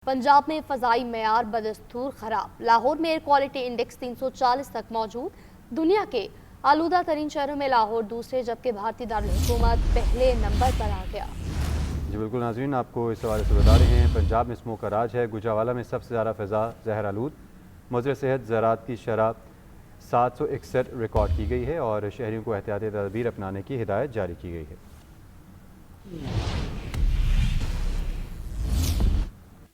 पंजाब में फ़ज़ाई मेयार बदस्तूर खराब। लाहौर में एयर क्वालिटी इंडेक्स 340 तक मौजूद। दुनिया के आलूदा तरीन शहरों में लाहौर दूसरे जबकि भारतीय दारुल हुकूमत पहले नंबर पर आ गया। जी बिल्कुल नाज़रीन, आपको इस हवाले से बता रहे हैं पंजाब में स्मोक का राज है। गुजरावाला में सबसे ज़्यादा फ़िज़ा जहर आलूद। मुज़र सेहत ज़राअत की शरह 761 रिकॉर्ड की गई है और शहरियों को एहतियाती तदबीर अपनाने की हिदायत जारी की गई है।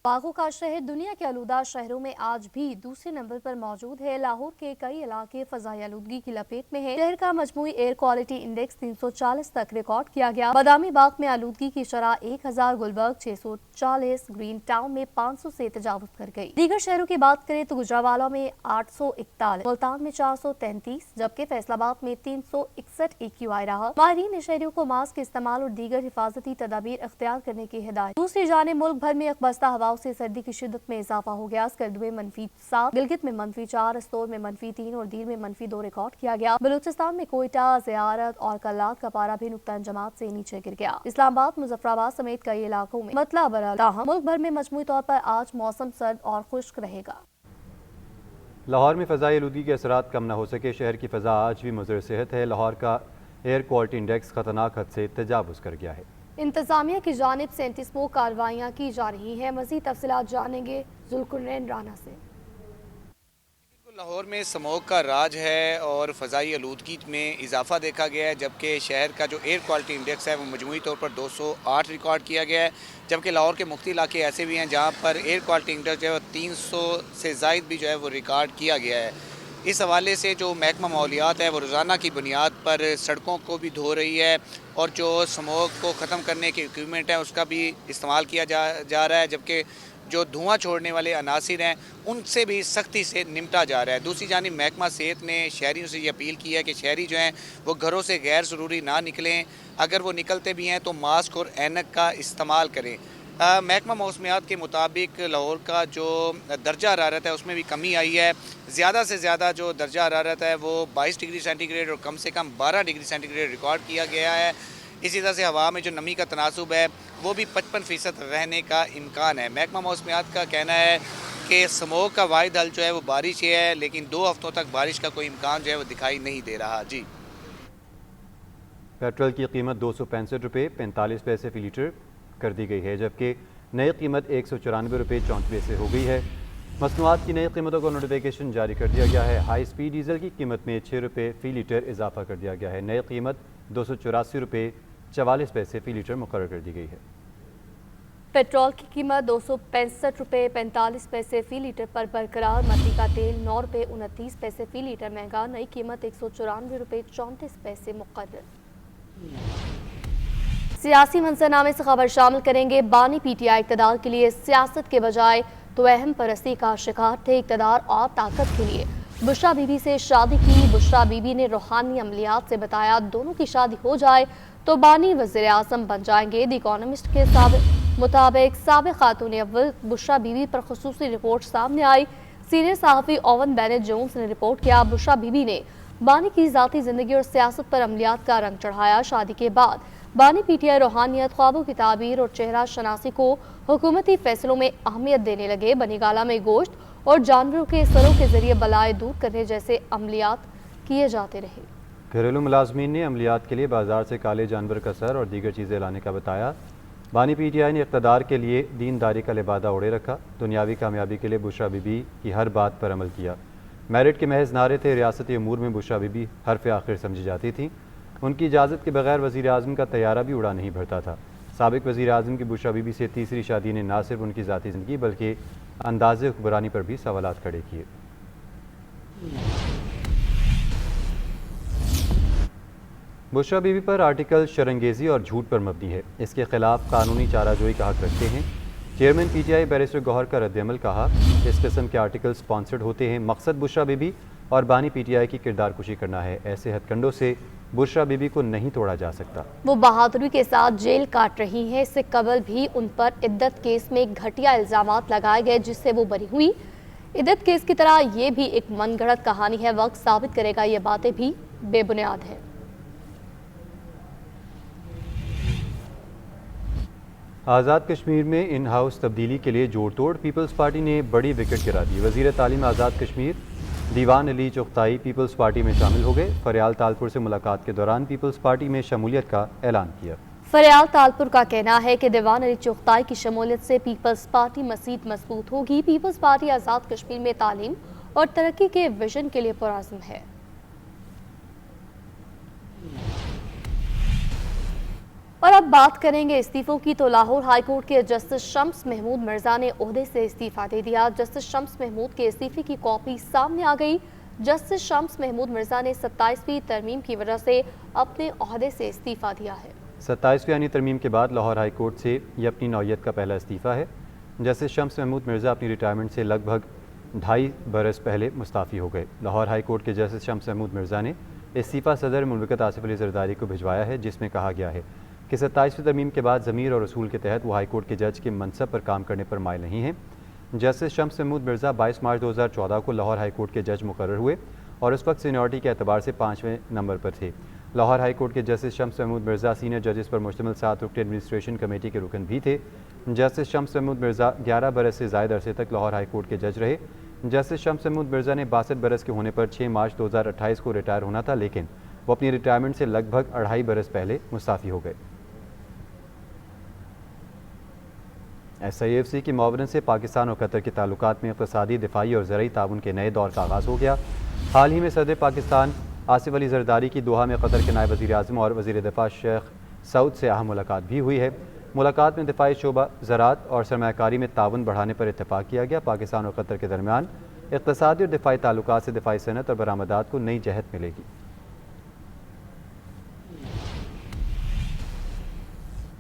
बागों का शहर दुनिया के आलूदा शहरों में आज भी दूसरे नंबर पर मौजूद है। लाहौर के कई इलाके फ़ज़ाई आलूदगी की लपेट में है। शहर का मजमूई एयर क्वालिटी इंडेक्स 340 तक रिकॉर्ड किया गया। बादामी बाग में आलूदगी की शरह 1000, गुलबर्ग 640, ग्रीन टाउन में 500 से तजावुज कर गई। दीगर शहरों की बात करें तो गुजरावाला में 841, मुल्तान में 433, जबकि फैसलाबाद में 361 AQI रहा। माहिरीन ने शहरियों को मास्क के इस्तेमाल और दीगर हिफाजती तदाबीर अख्तियार करने की हिदायत। दूसरी जानिब मुल्क भर में अकबस्ता हवाओं से सर्दी की शिद्दत में इजाफा हो गया। स्कर्दू में -7, गिलगित में -4, अस्तोर में -3 और दीर में -2 रिकॉर्ड किया गया। बलूचिस्तान में कोयटा, ज़ियारत और कल्लात का पारा भी नुक्ता जमात से नीचे गिर गया। इस्लामाबाद, मुजफ्फराबाद समेत कई इलाकों में मतला बरल रहा। मुल्क भर में मजमूई तौर पर आज मौसम सर्द और खुश्क रहेगा। लाहौर में फ़ज़ाई आलूदगी के असरात कम न हो सके। शहर की फ़ज़ा आज भी मुज़र सेहत है। लाहौर का एयर क्वालिटी इंडेक्स खतरनाक हद से तजावुज़ कर गया है। इंतजामिया की जानिब से एंटी स्मोक कार्रवाइयाँ की जा रही हैं। मज़ीद तफसीलात जानेंगे जुल्कुरनैन राना से। लाहौर में स्मोक का राज है और फ़ज़ाई आलूदगी में इजाफा देखा गया है, जबकि शहर का जो एयर क्वालिटी इंडेक्स है वो मजमूई तौर पर 208 रिकॉर्ड किया गया है। जबकि लाहौर के मुख्तलिफ इलाके ऐसे भी हैं जहाँ पर एयर क्वालिटी इंडेक्स जो है 300 से ज़ायद भी जो है वो रिकॉर्ड किया गया है। इस हवाले से जो महकमा माहौलियात है वो रोज़ाना की बुनियाद पर सड़कों को भी धो रही है और जो स्मोक को ख़त्म करने के इक्विपमेंट है उसका भी इस्तेमाल किया जा रहा है, जबकि जो धुआं छोड़ने वाले अनासिर हैं उनसे भी सख्ती से निपटा जा रहा है। दूसरी जानिब महकमा सेहत ने शहरियों से ये अपील की है कि शहरी जो हैं वो घरों से गैर ज़रूरी ना निकलें। अगर वो निकलते भी हैं तो मास्क और ऐनक का इस्तेमाल करें। महकमा मौसमियात के मुताबिक लाहौर का जो दर्जा हरारत है उसमें भी कमी आई है। ज़्यादा से ज़्यादा जो दर्जा हरारत है वो 22 डिग्री सेंटीग्रेड और कम से कम 12 डिग्री सेंटीग्रेड रिकॉर्ड किया गया है। इसी तरह से हवा में जो नमी का तनासुब है वो भी 55% रहने का इम्कान है। महकमा मौसमियात का कहना है कि स्मोक का वाहिद हल जो है वो बारिश ही है, लेकिन 2 हफ्तों तक बारिश का कोई इम्कान जो है वो दिखाई नहीं दे रहा। जी, पेट्रोल की कीमत 265 रुपये 45 पैसे फ़ी लीटर कर दी गई है, जबकि नई कीमत 194 रुपये 34 पैसे हो गई है। मसनूआत की नई कीमतों का नोटिफिकेशन जारी कर दिया गया है। हाई स्पीड डीजल की कीमत में 6 रुपये फ़ी लीटर इजाफा कर दिया गया है। नई कीमत 284 रुपये 44 पैसे फ़ी लीटर मुकर्रर कर दी गई है। पेट्रोल की कीमत 265 रुपये 45 पैसे फ़ी लीटर पर बरकरार। मट्टी का तेल 9 रुपये 29 पैसे फ़ी लीटर महंगा। नई कीमत 194 रुपये 34 पैसे मुकर्रर। सियासी मंजरनामे से खबर शामिल करेंगे। बानी PTI इक़्तिदार के लिए सियासत के बजाय तो अहम परस्ती का शिकार थे। इक़्तिदार और ताकत के लिए बुशरा बीबी से शादी की। बुशरा बीबी ने रूहानी अमलियात से बताया दोनों की शादी हो जाए तो बानी वज़ीर आज़म बन जाएंगे। द इकोनॉमिस्ट के मुताबिक साबिक़ खातून अव्वल बुशरा बीबी पर खुसूसी रिपोर्ट सामने आई। सीनियर सहाफ़ी ओवन बेनेट जोन्स ने रिपोर्ट किया बुशरा बीबी ने बानी की ज़ाती ज़िंदगी और सियासत पर अमलियात का रंग चढ़ाया। शादी के बाद बानी PTI रूहानियत, ख्वाबों की ताबीर और चेहरा शनासी को हुकूमती फैसलों में अहमियत देने लगे। बनीगाला में गोश्त और जानवरों के सरों के जरिए बलाए दूर करने जैसे अमलियात किए जाते रहे। घरेलू मुलाजमीन ने अमलियात के लिए बाजार से काले जानवर का सर और दीगर चीज़ें लाने का बताया। बानी PTI ने इक़्तिदार के लिए दीनदारी का लिबादा ओढ़े रखा। दुनियावी कामयाबी के लिए बुशरा बीबी की हर बात पर अमल किया। मेरिट के महज नारे थे। रियासती अमूर में बुशरा बीबी हरफ आखिर समझी जाती थी। उनकी इजाज़त के बगैर वज़ीर आज़म का तैयारा भी उड़ा नहीं भरता था। साबिक़ वज़ीर आज़म की बुशरा बीबी से तीसरी शादी ने न सिर्फ उनकी ज़ाती ज़िंदगी बल्कि अंदाज़े हुक्मरानी पर भी सवालात खड़े किए। बुशरा बीबी पर आर्टिकल शरंगेज़ी और झूठ पर मबनी है। इसके खिलाफ कानूनी चाराजोई का हक रखते हैं। चेयरमैन PTI बैरिस्टर गौहर का रद्दअमल कहा इस किस्म के आर्टिकल स्पॉन्सर्ड होते हैं। मकसद बुशरा बीबी और बानी PTI की किरदार कुशी करना है। ऐसे हथकंडों से बुशरा बीबी को नहीं तोड़ा जा सकता। वो बहादुरी के साथ जेल काट रही हैं। इससे कबल भी उन पर इद्दत केस में घटिया इल्जामात लगाए गए जिससे वो बरी हुई। इद्दत केस की तरह ये भी एक मनगढ़ंत कहानी है। वक्त साबित करेगा ये बातें भी बेबुनियाद हैं। आज़ाद कश्मीर में इन हाउस तब्दीली के लिए जोड़ तोड़, पीपल्स पार्टी ने बड़ी विकेट गिरा दी। वज़ीर तालीम आज़ाद कश्मीर दीवान अली चुगताई पीपल्स पार्टी में शामिल हो गए। फरियाल तालपुर से मुलाकात के दौरान पीपल्स पार्टी में शमूलियत का ऐलान किया। फरियाल तालपुर का कहना है कि दीवान अली चुगताई की शमूलियत से पीपल्स पार्टी मज़ीद मजबूत होगी। पीपल्स पार्टी आज़ाद कश्मीर में तालीम और तरक्की के विजन के लिए पुरअज़्म है। और अब बात करेंगे इस्तीफों की, तो लाहौर हाईकोर्ट के जस्टिस शम्स महमूद मिर्जा ने ओहदे से इस्तीफा दे दिया। जस्टिस शम्स महमूद के इस्तीफे की कॉपी सामने आ गई। जस्टिस शम्स महमूद मिर्जा ने 27वीं तरमीम की वजह से अपने ओहदे से इस्तीफा दिया है। 27वीं यानी तरमीम के बाद लाहौर हाईकोर्ट से ये अपनी नौयत का पहला इस्तीफ़ा है। जस्टिस शम्स महमूद मिर्ज़ा अपनी रिटायरमेंट से लगभग 2.5 बरस पहले मुस्ताफ़ी हो गए। लाहौर हाईकोर्ट के जस्टिस शम्स महमूद मिर्ज़ा ने इस्तीफ़ा सदर मुमलिकत आसिफ अली ज़रदारी को भिजवाया है, जिसमें कहा गया है कि 27वीं तरमीम के बाद ज़मीर और असूल के तहत वो हाईकोर्ट के जज के मनसब पर काम करने पर माइल नहीं हैं। जस्टिस शम्स महमूद मिर्ज़ा 22 मार्च 2014 को लाहौर हाईकोर्ट के जज मुकर्रर हुए और उस वक्त सीनियरिटी के एतबार से 5वें नंबर पर थे। लाहौर हाईकोर्ट के जस्टिस शम्स महमूद मिर्ज़ा सीनियर जजेस पर मुश्तमिल 7 रुकनी एडमिनिस्ट्रेशन कमेटी के रुकन भी थे। जस्टिस शम्स महमूद मिर्ज़ा 11 बरस से ज़ायद अरसे तक लाहौर हाईकोर्ट के जज रहे। जस्टिस शम्स महमूद मिर्ज़ा ने 62 बरस के होने पर 6 मार्च 2028 को रिटायर होना था, लेकिन वो अपनी रिटायरमेंट से लगभग 2.5 बरस पहले मुस्ताफ़ी हो गए। SIFC की मुआवनत से पाकिस्तान और कतर के ताल्लुकात में इक़्तिसादी, दिफाई और ज़रई ताउन के नए दौर का आगाज़ हो गया। हाल ही में सदर पाकिस्तान आसिफ अली ज़रदारी की दोहा में कतर के नायब वज़ीर आज़म और वज़ीर दिफ़ा शेख सऊद से अहम मुलाकात भी हुई है। मुलाकात में दिफाई शोबा, ज़राअत और सरमायाकारी में ताउन बढ़ाने पर इत्तफ़ाक़ किया गया। पाकिस्तान और कतर के दरमियान इक़्तिसादी और दिफाई ताल्लुकात से दिफाई सनत और बरामदात को नई जहत मिलेगी।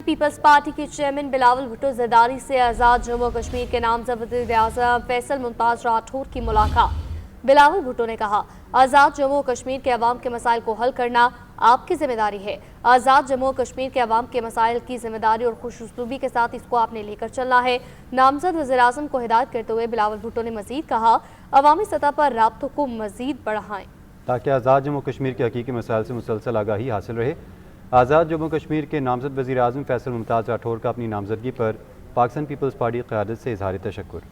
पीपल्स पार्टी के चेयरमैन बिलावल भुट्टो ज़रदारी से आज़ाद जम्मू कश्मीर के नामज़द वज़ीर-ए-आज़म फैसल मुमताज़ राठौर की मुलाकात। बिलावल भुट्टो ने कहा, आज़ाद जम्मू कश्मीर के अवाम के मसाइल को हल करना आपकी जिम्मेदारी है। आज़ाद जम्मू कश्मीर के अवाम के मसाइल की जिम्मेदारी और खुशउस्लूबी के साथ इसको आपने लेकर चलना है। नामज़द वज़ीर-ए-आज़म को हिदायत करते हुए बिलावल भुट्टो ने मज़ीद कहा, अवामी सतह पर राब्तों को मज़ीद बढ़ाएं ताकि आज़ाद जम्मू कश्मीर के हकीकी मसाइल से मुसलसल आगाही हासिल रहे। आज़ाद जम्मू कश्मीर के नामज़द वज़ीर आज़म फैसल मुमताज़ राठौर का अपनी नामज़दगी पर पाकिस्तान पीपल्स पार्टी की क़यादत से इज़हार तशक्कुर।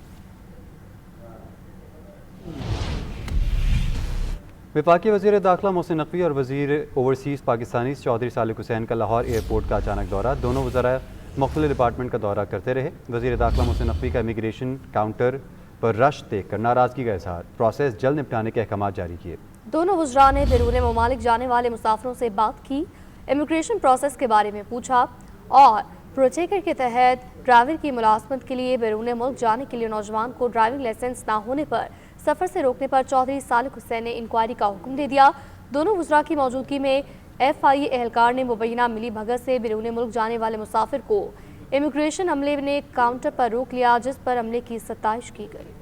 वफाकी वज़ीर दाखिला मोहसिन नकवी और वज़ीर ओवरसीज़ पाकिस्तानी चौधरी सालिक हुसैन का लाहौर एयरपोर्ट का अचानक दौरा। दोनों वज़रा मुख्तलिफ डिपार्टमेंट का दौरा करते रहे। वज़ीर दाखिला मोहसिन नकवी का इमिग्रेशन काउंटर पर रश देख कर नाराज़गी का इज़हार, प्रोसेस जल्द निपटाने के अहकाम जारी किए। दोनों वज़रा ने बैरून ममालिक जाने वाले मुसाफिरों से बात की, इमिग्रेशन प्रोसेस के बारे में पूछा और प्रोजेक्ट के तहत ड्राइवर की मुलाजमत के लिए बैरून मुल्क जाने के लिए नौजवान को ड्राइविंग लाइसेंस ना होने पर सफ़र से रोकने पर चौधरी सालिक हुसैन ने इंक्वायरी का हुक्म दे दिया। दोनों वज़रा की मौजूदगी में FIA एहलकार ने मुबैना मिली भगत से बैरून मुल्क जाने वाले मुसाफिर को इमिग्रेशन अमले ने काउंटर पर रोक लिया, जिस पर अमले की सताइश की गई।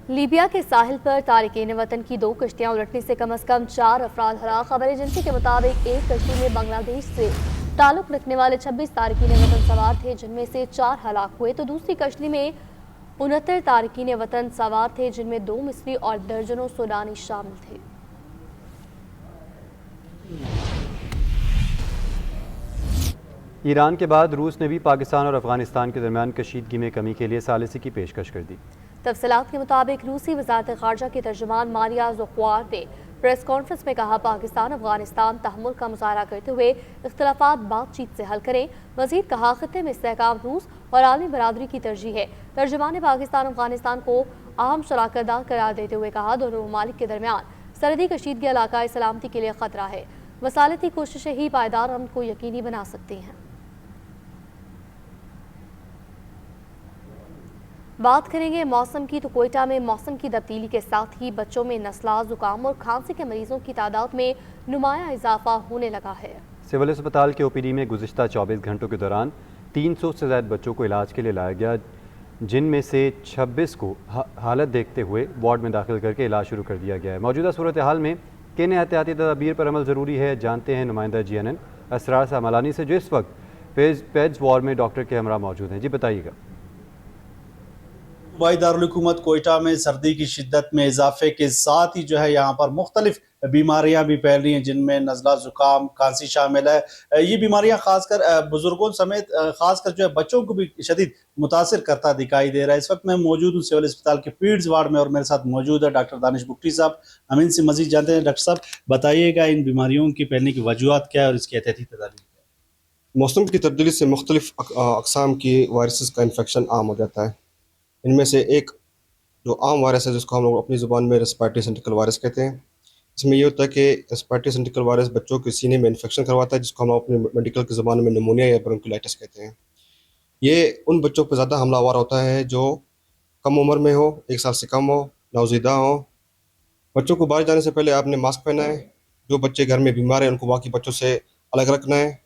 लीबिया के साहिल पर तारिकीन वतन की 2 कश्तियां उलटने से कम 4 अफराद हलाक। खबर एजेंसी के मुताबिक एक कश्ती में बांग्लादेश से ताल्लुक रखने वाले 26 तारिकीन वतन सवार थे, जिनमें से 4 हलाक हुए, तो दूसरी कश्ती में 69 तारिकीन वतन सवार थे, जिनमें 2 मिस्री और दर्जनों सूडानी शामिल थे। ईरान के बाद रूस ने भी पाकिस्तान और अफगानिस्तान के दरमियान कशीदगी में कमी के लिए सालिसी की पेशकश कर दी। तफसीलात के मुताबिक रूसी वज़ारत ख़ारजा की तर्जुमान मारिया ज़ुख्वार ने प्रेस कॉन्फ्रेंस में कहा, पाकिस्तान अफगानिस्तान तहम्मुल का मुज़ाहरा करते हुए इख्तिलाफात बातचीत से हल करें। मज़ीद कहा, खित्ते में इस्तेहकाम रूस और आलमी बरादरी की तरजीह है। तर्जुमान ने पाकिस्तान अफगानिस्तान को अहम शराकतदार करार देते हुए कहा, दोनों ममालिक के दरमियान सरहदी कशीदगी इलाकाई सलामती के लिए खतरा है। वसालती कोशिशें ही पायदार अमन को यकीनी बना सकती हैं। बात करेंगे मौसम की, तो कोयटा में मौसम की तब्दीली के साथ ही बच्चों में नस्ला, जुकाम और खांसी के मरीजों की तादाद में नुमाया इजाफा होने लगा है। सिविल अस्पताल के OPD में गुज़िश्ता 24 घंटों के दौरान 300 से ज़्यादा बच्चों को इलाज के लिए लाया गया, जिनमें से 26 को हालत देखते हुए वार्ड में दाखिल करके इलाज शुरू कर दिया गया है। मौजूदा सूरत हाल में किन एहतियाती तदाबीर पर अमल ज़रूरी है, जानते हैं नुमाइंदा GNN असरार सामलानी से, जो इस वक्त पेज वार्ड में डॉक्टर के हमरा मौजूद हैं। जी बताइएगा। सूबाई दारुल हुकूमत कोयटा में सर्दी की शिद्दत में इजाफे के साथ ही जो है यहाँ पर मुख्तलिफ बीमारियां भी फैल रही हैं, जिनमें नज़ला ज़ुकाम खांसी शामिल है। ये बीमारियां खासकर बुजुर्गों समेत खासकर जो है बच्चों को भी शदीद मुतासिर करता दिखाई दे रहा है। इस वक्त मैं मौजूद हूँ सिविल अस्पताल के पीड्स वार्ड में और मेरे साथ मौजूद है डॉक्टर दानिश बुगटी साहब। हम इनसे मजीद जानते हैं। डॉक्टर साहब, बताइएगा इन बीमारियों की फैलने की वजूहत क्या है और इसकी एहतियाती तदाबीर क्या है? मौसम की तब्दीली से मुख्तलिफ अक़साम की वायरसेस का इन्फेक्शन आम हो जाता है। इनमें से एक जो आम वायरस है, जिसको हम लोग अपनी ज़ुबान में रेस्पिरेटरी सिंड्रोम वायरस कहते हैं, इसमें ये होता है कि रेस्पिरेटरी सिंड्रोम वायरस बच्चों के सीने में इन्फेक्शन करवाता है, जिसको हम अपने मेडिकल की ज़ुबान में निमोनिया या ब्रोंकियोलाइटिस कहते हैं। ये उन बच्चों पर ज़्यादा हमलावर होता है जो कम उम्र में हो, 1 साल से कम हो, नवज़ीदा हो। बच्चों को बाहर जाने से पहले आपने मास्क पहना है। जो बच्चे घर में बीमार हैं उनको बाकी बच्चों से अलग रखना है।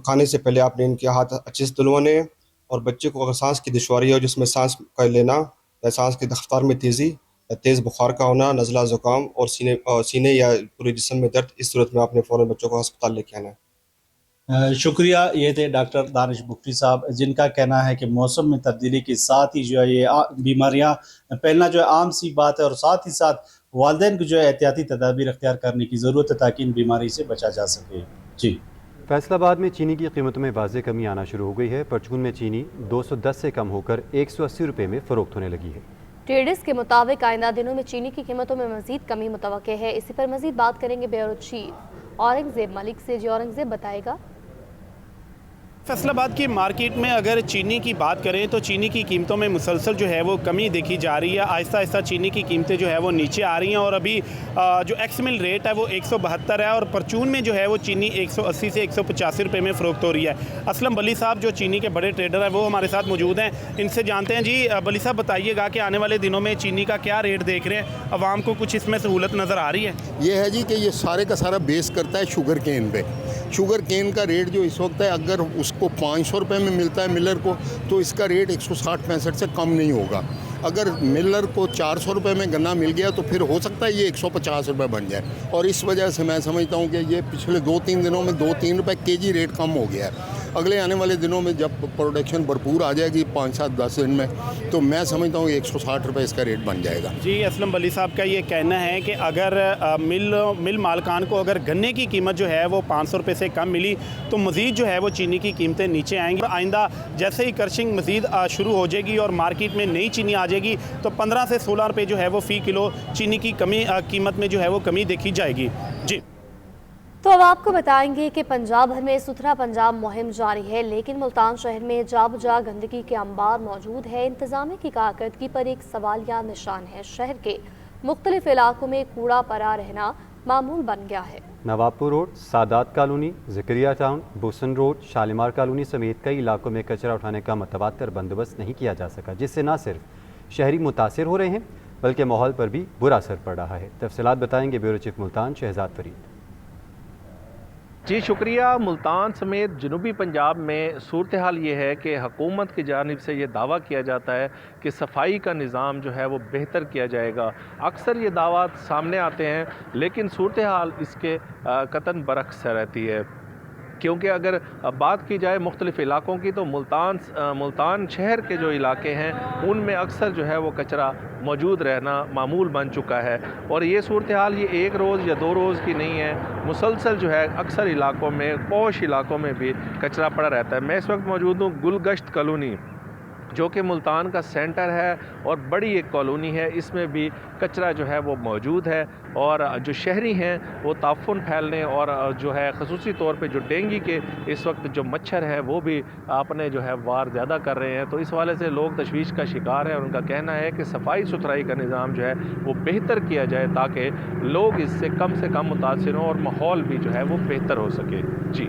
खाने से पहले आपने इनके हाथ अच्छे से धुलवाने हैं। और बच्चे को अगर सांस की दुश्वारी हो, जिसमें सांस का लेना या सांस की रफ्तार में तेज़ी या तेज़ बुखार का होना, नज़ला ज़ुकाम और सीने या पूरे जिस्म में दर्द, इस सूरत में आपने फ़ौरन बच्चों को अस्पताल लेके आना है। शुक्रिया। ये थे डॉक्टर दानिश बुगटी साहब, जिनका कहना है कि मौसम में तब्दीली के साथ ही जो है ये बीमारियां फैलना जो है आम सी बात है और साथ ही साथ वालिदैन को जो है एहतियाती तदाबीर अख्तियार करने की ज़रूरत है ताकि इन बीमारी से बचा जा सके। जी। फैसलाबाद में चीनी की कीमतों में वाज़ेह कमी आना शुरू हो गई है। परचून में चीनी 210 से कम होकर 180 रुपये में फ़रोख्त होने लगी है। ट्रेडर्स के मुताबिक आइंदा दिनों में चीनी की कीमतों में मजीद कमी मुतवक्के है। इसी पर मजीद बात करेंगे ब्यूरो चीफ औरंगजेब मलिक से। जी औरंगजेब, बताएगा। फैसलाबाद की मार्केट में अगर चीनी की बात करें तो चीनी की कीमतों में मुसलसल जो है वो कमी देखी जा रही है। आहिस्ता आहिस्ता चीनी की कीमतें जो है वो नीचे आ रही हैं और अभी जो एक्स मिल रेट है वो 172 है और परचून में जो है वो चीनी 180 से 185 रुपये में फ़रोख्त हो रही है। असलम बली साहब जो चीनी के बड़े ट्रेडर हैं वो हमारे साथ मौजूद हैं, इनसे जानते हैं। जी बली साहब, बताइएगा कि आने वाले दिनों में चीनी का क्या रेट देख रहे हैं, आवाम को कुछ इसमें सहूलत नज़र आ रही है? ये है जी कि ये सारे का सारा बेस करता है शुगर केन पे। शुगर केन का रेट जो इस वक्त है, अगर उसको 500 रुपये में मिलता है मिलर को, तो इसका रेट 160-65 से कम नहीं होगा। अगर मिलर को 400 रुपये में गन्ना मिल गया तो फिर हो सकता है ये 150 रुपये बन जाए। और इस वजह से मैं समझता हूँ कि ये पिछले 2-3 दिनों में 2-3 रुपये केजी रेट कम हो गया है। अगले आने वाले दिनों में जब प्रोडक्शन भरपूर आ जाएगी 5-7-10 दिन में, तो मैं समझता हूँ 160 रुपये इसका रेट बन जाएगा। जी, असलम बली साहब का ये कहना है कि अगर मिल मालकान को अगर गन्ने की कीमत जो है वो 500 रुपये से कम मिली तो मज़ीद जो है वो चीनी की कीमतें नीचे आएंगी। आइंदा जैसे ही क्रशिंग मज़ीद शुरू हो जाएगी और मार्केट में नई चीनी आ जाएगी तो 15 से 16 रुपये जो है वो फ़ी किलो चीनी की कीमत में जो है वो कमी देखी जाएगी। जी, तो अब आपको बताएंगे कि पंजाब भर में सुथरा पंजाब मुहिम जारी है, लेकिन मुल्तान शहर में जा बजा गंदगी के अंबार मौजूद है। इंतजामिया की कारकर्दगी पर एक सवालिया निशान है। शहर के मुख्तलिफ इलाकों में कूड़ा पड़ा रहना मामूल बन गया है। Nawabpur road, Sadat colony, Zakaria town, Busan road, Shalimar colony समेत कई इलाकों में कचरा उठाने का मुतवातर बंदोबस्त नहीं किया जा सका, जिससे न सिर्फ शहरी मुतासिर हो रहे हैं बल्कि माहौल पर भी बुरा असर पड़ रहा है। तफसीलात बताएंगे ब्यूरो चीफ मुल्तान शहजाद फरीद। जी शुक्रिया। मुल्तान समेत जनूबी पंजाब में सूरत हाल ये है कि हुकूमत की जानिब से ये दावा किया जाता है कि सफाई का निज़ाम जो है वो बेहतर किया जाएगा। अक्सर ये दावा सामने आते हैं लेकिन सूरत हाल इसके कतन बरक्स रहती है, क्योंकि अगर बात की जाए मुख्तलिफ इलाकों की तो मुल्तान शहर के जो इलाके हैं उनमें अक्सर जो है वो कचरा मौजूद रहना मामूल बन चुका है। और ये सूरत हाल ये एक रोज़ या 2 रोज़ की नहीं है, मुसलसल जो है अक्सर इलाकों में, पौश इलाकों में भी कचरा पड़ा रहता है। मैं इस वक्त मौजूद हूँ गुलगश्त कॉलोनी, जो कि मुल्तान का सेंटर है और बड़ी एक कॉलोनी है। इसमें भी कचरा जो है वो मौजूद है और जो शहरी हैं वो ताफुन फैलने और जो है ख़ुसूसी तौर पे जो डेंगू के इस वक्त जो मच्छर हैं वो भी अपने जो है वार ज़्यादा कर रहे हैं। तो इस वाले से लोग तशवीश का शिकार हैं और उनका कहना है कि सफाई सुथराई का निज़ाम जो है वो बेहतर किया जाए ताकि लोग इससे कम मुतासिर हों और माहौल भी जो है वो बेहतर हो सके। जी।